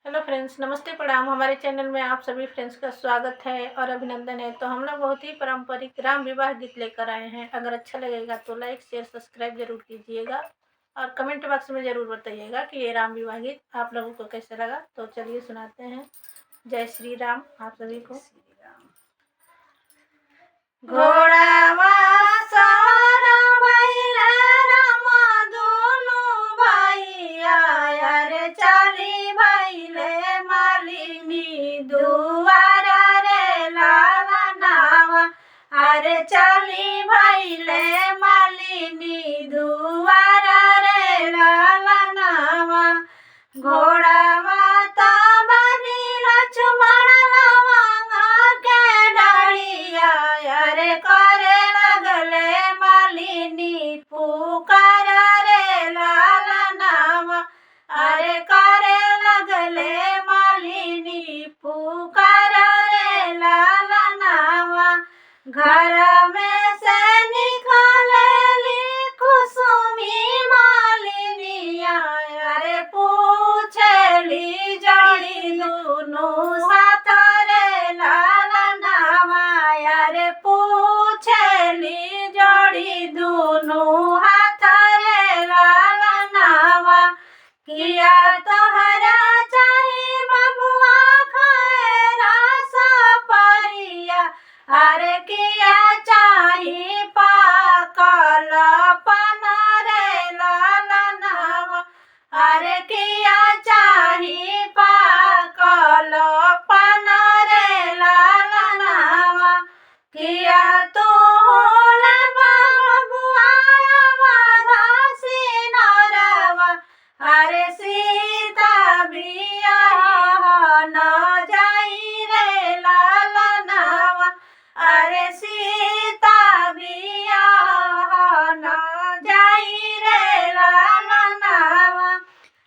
Hello friends, नमस्ते प्रणाम। हमारे चैनल में आप सभी फ्रेंड्स का स्वागत है और अभिनंदन है। तो हम लोग बहुत ही पारंपरिक राम विवाह गीत लेकर आए हैं। अगर अच्छा लगेगा तो लाइक शेयर सब्सक्राइब जरूर कीजिएगा और कमेंट बॉक्स में ज़रूर बताइएगा कि ये राम विवाह गीत आप लोगों को कैसा लगा। तो चलिए सुनाते हैं। जय श्री राम आप सभी को। घोड़ावा सवार भइले राम दुनु भैया, अरे चली भइले मालिनी दुआरा रे लाला नावा, अरे चली भइले मालिनी दुआरा रे लाला नावा। घोड़ावा तो बनी लक्ष्मण लवंगा के डाढ़िया, अरे करे लगले मालिनी पुकार रे लाला नावा, अरे करे लगले मालिनी पुकार रे लाला नावा। घर में से निकलेली कुसुमी मालिनिया, अरे पूछली जोड़ी दुनु साथ रे लाला नावा, अरे पूछली जोड़ी दुनु हाथ रे लाला नावा। किया तोहरा चाही बबुआ खाए रस परिया, अरे किया चाही पाकल पन रे लाला नावा, अरे किया चाही पाकल पन रे लाला नावा। किया तो होला बबुआ वरसी नरवा, अरे सीता बियाह न जाई रे लाला नावा, अरे सीता बियाह न जाई रे लाला नावा।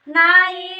नाई